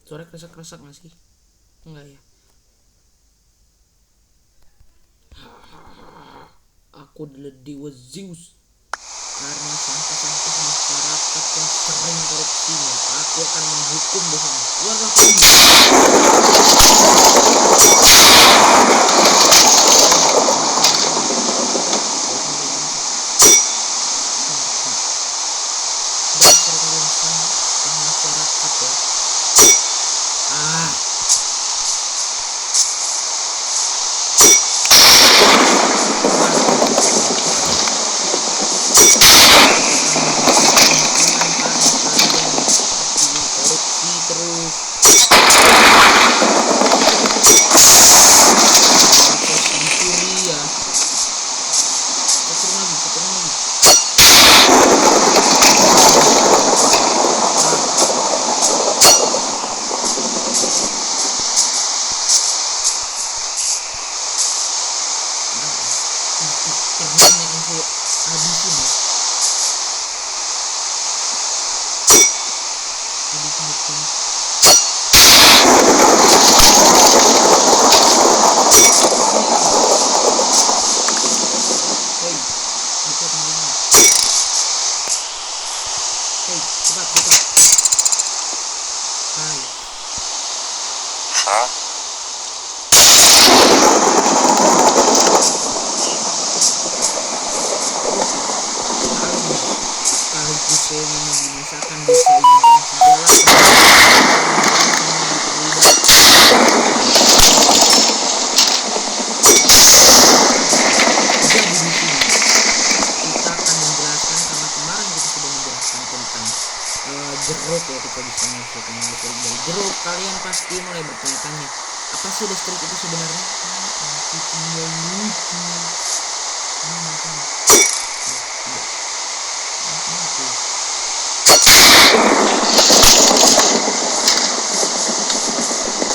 Suara kresek-kresek nggak sih? Enggak ya. Aku adalah dewa Zeus. Karena sampah-sampah masyarakat yang sering korupsinya, aku akan menghukum dosanya. Keluarlah pergi. Dasar kalian sampah masyarakat ya. Ah, korupsi terus. Dicuri ya. Keturun lagi, keturun lagi. Permen yang saya habisin ya. Habisin betul. Hei, buka pintunya. Hei, cepat buka. Hai. Kali saya membinasakan desa ini dan segala jadi di sini kita akan menjelaskan karena kemarin kita sudah menjelaskan tentang jeruk ya, kita bisa menjelaskan listrik dari jeruk. Kalian pasti mulai bertanya-tanya, apa sih listrik itu sebenarnya? Aku tinggal lucu.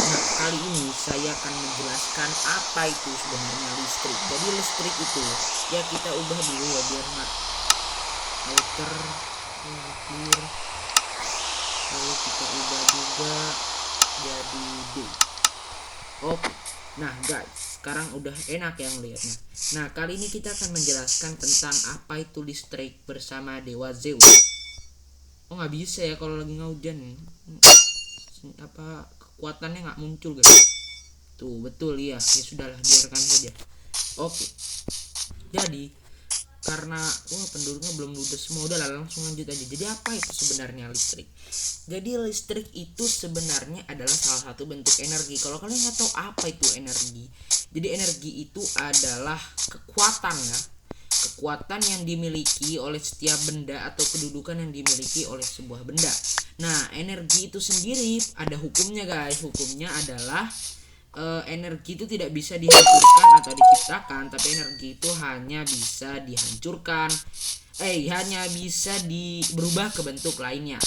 Nah, kali ini saya akan menjelaskan apa itu sebenarnya listrik. Jadi listrik itu ya kita ubah dulu ya biar meter clear. Lalu kita ubah juga jadi D. Oke. Nah guys, sekarang udah enak ya ngeliatnya. Nah kali ini kita akan menjelaskan tentang apa itu listrik bersama Dewa Zeus. Oh nggak bisa ya kalau lagi hujan, apa kekuatannya nggak muncul guys. Tuh betul ya, ya sudahlah biarkan saja. Oke. Jadi karena penduduknya belum ludes semua, udah langsung lanjut aja. Jadi apa itu sebenarnya listrik? Jadi listrik itu sebenarnya adalah salah satu bentuk energi. Kalau kalian nggak tahu apa itu energi, jadi energi itu adalah kekuatan ya, kekuatan yang dimiliki oleh setiap benda atau kedudukan yang dimiliki oleh sebuah benda. Nah energi itu sendiri ada hukumnya guys. Hukumnya adalah energi itu tidak bisa dihancurkan atau diciptakan, tapi energi itu hanya bisa dihancurkan, hanya bisa berubah ke bentuk lainnya.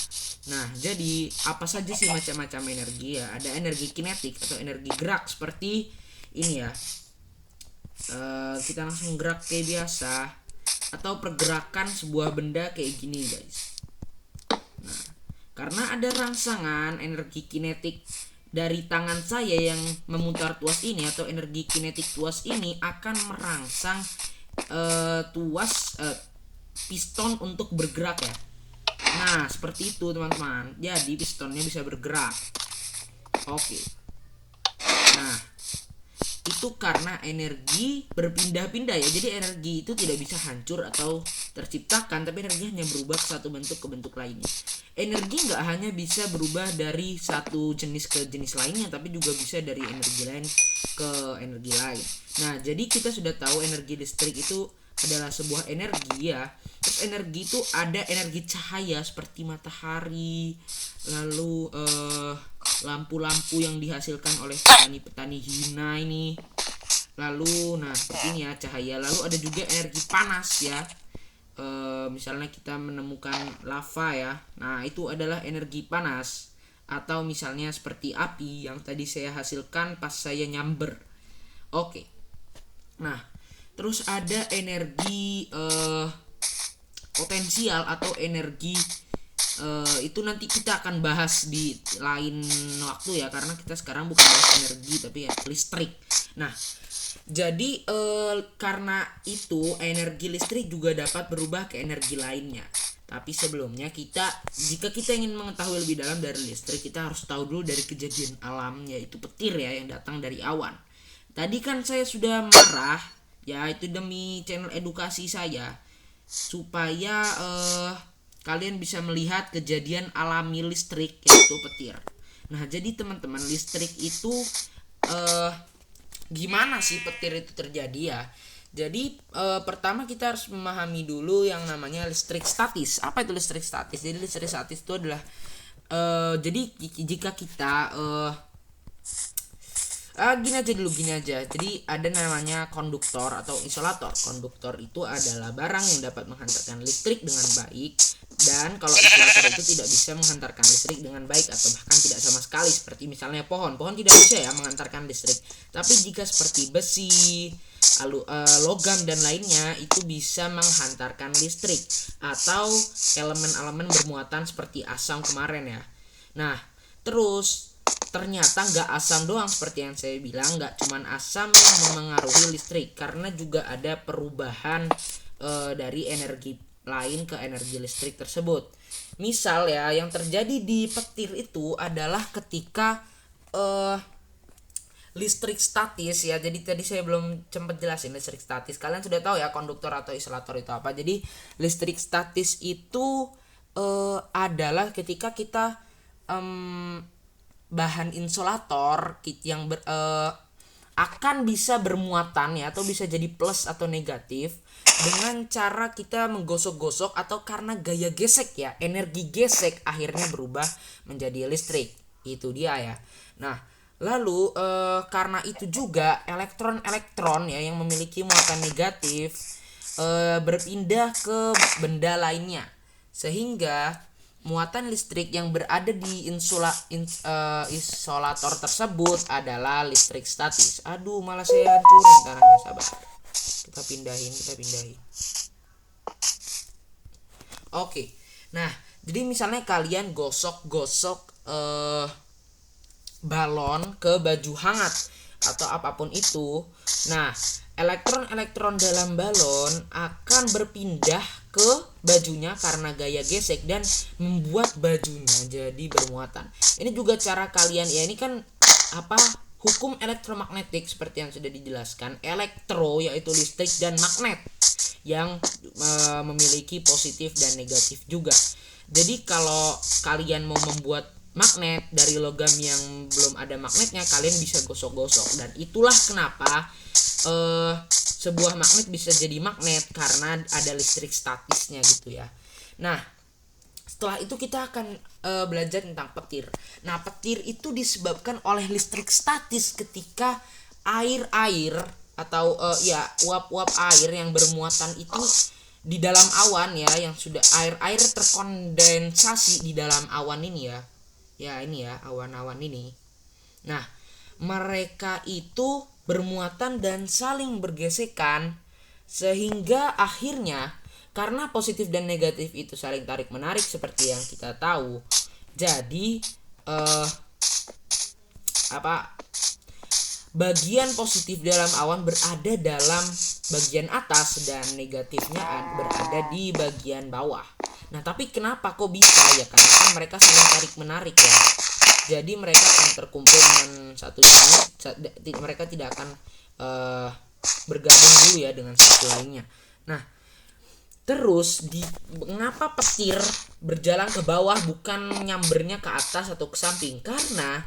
Nah, jadi apa saja sih macam-macam energi ya? Ada energi kinetik atau energi gerak seperti ini ya. Kita langsung gerak kayak biasa, atau pergerakan sebuah benda kayak gini guys. Nah, karena ada rangsangan energi kinetik dari tangan saya yang memutar tuas ini, atau energi kinetik tuas ini akan merangsang tuas piston untuk bergerak ya. Nah seperti itu teman-teman. Jadi pistonnya bisa bergerak. Oke. Nah itu karena energi berpindah-pindah ya. Jadi energi itu tidak bisa hancur atau terciptakan, tapi energi hanya berubah ke satu bentuk ke bentuk lainnya. Energi nggak hanya bisa berubah dari satu jenis ke jenis lainnya, tapi juga bisa dari energi lain ke energi lain. Nah jadi kita sudah tahu energi listrik itu adalah sebuah energi ya. Terus energi itu ada energi cahaya seperti matahari, lalu lampu-lampu yang dihasilkan oleh petani-petani hina ini. Lalu nah seperti ini ya cahaya. Lalu ada juga energi panas ya. Misalnya kita menemukan lava ya. Nah itu adalah energi panas. Atau misalnya seperti api yang tadi saya hasilkan pas saya nyamber. Oke. Nah terus ada energi potensial atau energi Itu nanti kita akan bahas di lain waktu ya, karena kita sekarang bukan bahas energi tapi ya listrik. Nah, jadi karena itu energi listrik juga dapat berubah ke energi lainnya. Tapi sebelumnya jika kita ingin mengetahui lebih dalam dari listrik, kita harus tahu dulu dari kejadian alam, yaitu petir ya, yang datang dari awan. Tadi kan saya sudah marah, ya itu demi channel edukasi saya, supaya kalian bisa melihat kejadian alami listrik, yaitu petir. Nah, jadi teman-teman, listrik itu gimana sih petir itu terjadi ya? Jadi pertama kita harus memahami dulu yang namanya listrik statis. Apa itu listrik statis? Jadi listrik statis itu adalah jadi jika kita gini aja. Jadi ada namanya konduktor atau isolator. Konduktor itu adalah barang yang dapat menghantarkan listrik dengan baik, dan kalau isolator itu tidak bisa menghantarkan listrik dengan baik atau bahkan tidak sama sekali. Seperti misalnya pohon tidak bisa ya menghantarkan listrik. Tapi jika seperti besi, logam dan lainnya itu bisa menghantarkan listrik, atau elemen-elemen bermuatan seperti asam kemarin ya. Nah, terus ternyata nggak asam doang, seperti yang saya bilang, nggak cuman asam yang memengaruhi listrik, karena juga ada perubahan dari energi lain ke energi listrik tersebut. Misal ya, yang terjadi di petir itu adalah ketika listrik statis ya. Jadi tadi saya belum sempat jelasin listrik statis. Kalian sudah tahu ya konduktor atau isolator itu apa. Jadi listrik statis itu adalah ketika kita bahan insulator yang akan bisa bermuatan ya, atau bisa jadi plus atau negatif dengan cara kita menggosok-gosok atau karena gaya gesek ya, energi gesek akhirnya berubah menjadi listrik. Itu dia ya. Nah, lalu karena itu juga elektron-elektron ya yang memiliki muatan negatif berpindah ke benda lainnya, sehingga muatan listrik yang berada di isolator tersebut adalah listrik statis. Aduh, malah saya hancurin tanahnya, sabar. Kita pindahin. Oke. Nah, jadi misalnya kalian gosok-gosok balon ke baju hangat atau apapun itu. Nah, elektron-elektron dalam balon akan berpindah ke bajunya karena gaya gesek dan membuat bajunya jadi bermuatan. Ini juga cara kalian ya, ini kan hukum elektromagnetik seperti yang sudah dijelaskan. Elektro yaitu listrik dan magnet yang memiliki positif dan negatif juga. Jadi kalau kalian mau membuat magnet dari logam yang belum ada magnetnya, kalian bisa gosok-gosok, dan itulah kenapa sebuah magnet bisa jadi magnet, karena ada listrik statisnya gitu ya. Nah, setelah itu kita akan belajar tentang petir. Nah, petir itu disebabkan oleh listrik statis ketika air atau uap-uap air yang bermuatan itu di dalam awan ya, yang sudah air terkondensasi di dalam awan ini ya. Ya ini ya, awan-awan ini. Nah, mereka itu bermuatan dan saling bergesekan, sehingga akhirnya karena positif dan negatif itu saling tarik menarik seperti yang kita tahu. Jadi bagian positif dalam awan berada dalam bagian atas dan negatifnya berada di bagian bawah. Nah, tapi kenapa kok bisa ya? Karena kan mereka saling tarik menarik ya. Jadi mereka akan terkumpul dengan satu unit, mereka tidak akan bergabung dulu ya dengan satu lainnya. Nah, terus mengapa petir berjalan ke bawah bukan nyambernya ke atas atau ke samping? Karena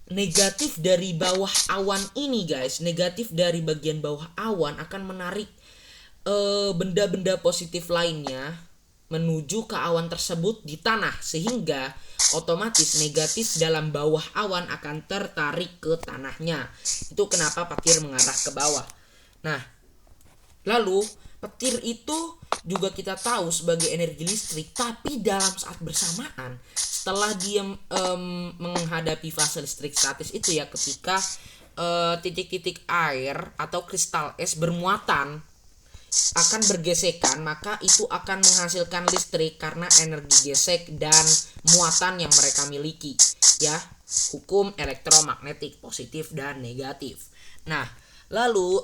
negatif dari bawah awan ini guys, negatif dari bagian bawah awan akan menarik benda-benda positif lainnya menuju ke awan tersebut di tanah, sehingga otomatis negatif dalam bawah awan akan tertarik ke tanahnya. Itu kenapa petir mengarah ke bawah. Nah, lalu petir itu juga kita tahu sebagai energi listrik, tapi dalam saat bersamaan setelah dia menghadapi fase listrik statis itu ya, ketika titik-titik air atau kristal es bermuatan akan bergesekan, maka itu akan menghasilkan listrik karena energi gesek dan muatan yang mereka miliki, ya. Hukum elektromagnetik positif dan negatif. Nah, lalu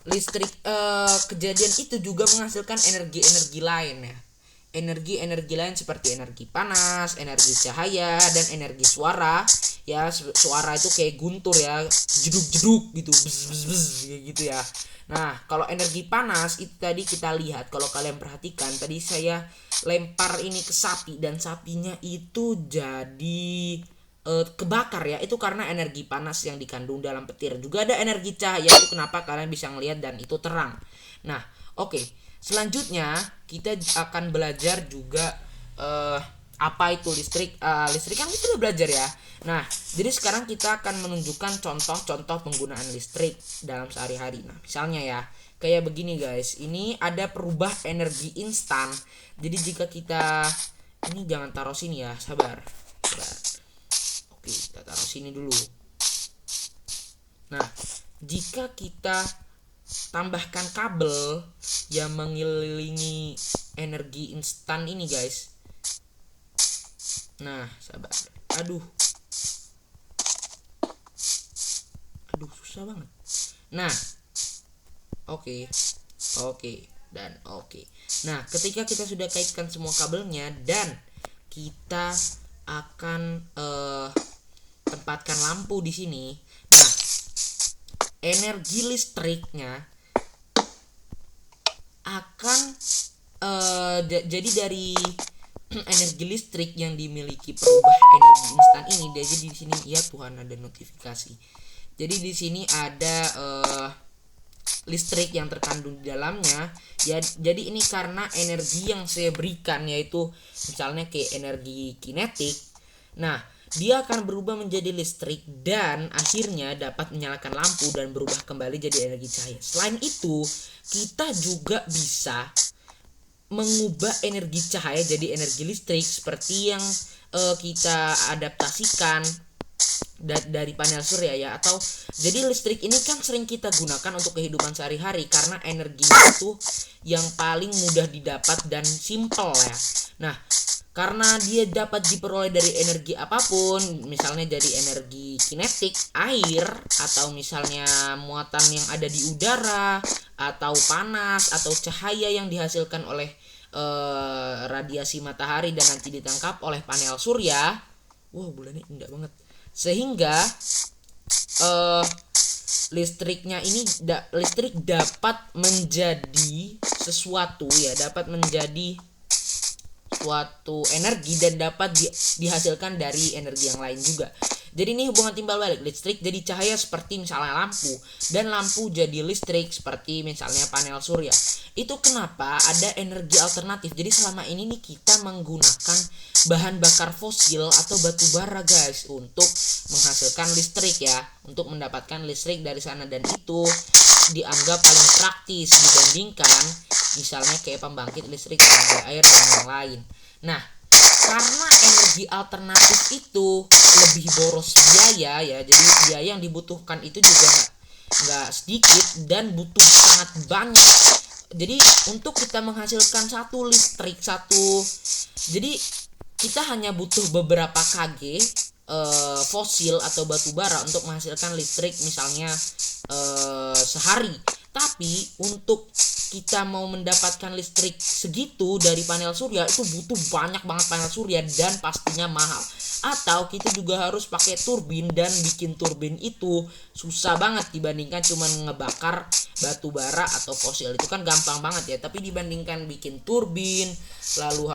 listrik kejadian itu juga menghasilkan energi-energi lain, ya. Energi-energi lain seperti energi panas, energi cahaya, dan energi suara. Ya, suara itu kayak guntur ya, jeduk-jeduk gitu, bzz, kayak gitu ya. Nah, kalau energi panas itu tadi kita lihat, kalau kalian perhatikan tadi saya lempar ini ke sapi dan sapinya itu jadi kebakar ya. Itu karena energi panas yang dikandung dalam petir. Juga ada energi cahaya, itu kenapa kalian bisa ngelihat dan itu terang. Nah, oke. Selanjutnya kita akan belajar juga apa itu listrik. Listrik kan kita udah belajar ya. Nah, jadi sekarang kita akan menunjukkan contoh-contoh penggunaan listrik dalam sehari-hari. Nah, misalnya ya, kayak begini guys. Ini ada perubah energi instan. Jadi jika kita, ini jangan taruh sini ya, sabar. Oke, kita taruh sini dulu. Nah, jika kita tambahkan kabel yang mengelilingi energi instan ini guys. Nah, sabar. Aduh, susah banget. Nah, oke, dan oke. Nah, ketika kita sudah kaitkan semua kabelnya dan kita akan tempatkan lampu di sini. Nah, energi listriknya akan jadi dari energi listrik yang dimiliki perubah energi instan ini. Jadi di sini ya Tuhan, ada notifikasi. Jadi di sini ada listrik yang terkandung di dalamnya. Ya, jadi ini karena energi yang saya berikan, yaitu misalnya kayak energi kinetik. Nah, dia akan berubah menjadi listrik dan akhirnya dapat menyalakan lampu dan berubah kembali jadi energi cahaya. Selain itu, kita juga bisa mengubah energi cahaya jadi energi listrik seperti yang kita adaptasikan dari panel surya ya. Atau jadi listrik ini kan sering kita gunakan untuk kehidupan sehari-hari karena energinya itu yang paling mudah didapat dan simple ya. Nah, karena dia dapat diperoleh dari energi apapun, misalnya dari energi kinetik, air, atau misalnya muatan yang ada di udara, atau panas, atau cahaya yang dihasilkan oleh radiasi matahari dan nanti ditangkap oleh panel surya. Wow, bulannya indah banget. Sehingga listrik dapat menjadi sesuatu ya, dapat menjadi suatu energi dan dapat dihasilkan dari energi yang lain juga. Jadi ini hubungan timbal balik, listrik jadi cahaya seperti misalnya lampu, dan lampu jadi listrik seperti misalnya panel surya. Itu kenapa ada energi alternatif. Jadi selama ini nih kita menggunakan bahan bakar fosil atau batu bara guys untuk menghasilkan listrik ya, untuk mendapatkan listrik dari sana, dan itu dianggap paling praktis dibandingkan misalnya kayak pembangkit listrik tenaga air dan yang lain. Nah, karena energi alternatif itu lebih boros biaya ya, jadi biaya yang dibutuhkan itu juga nggak sedikit dan butuh sangat banyak. Jadi untuk kita menghasilkan satu listrik jadi kita hanya butuh beberapa kg fosil atau batu bara untuk menghasilkan listrik misalnya sehari. Tapi untuk kita mau mendapatkan listrik segitu dari panel surya itu butuh banyak banget panel surya dan pastinya mahal. Atau kita juga harus pakai turbin, dan bikin turbin itu susah banget dibandingkan cuman ngebakar batu bara atau fosil. Itu kan gampang banget ya, tapi dibandingkan bikin turbin lalu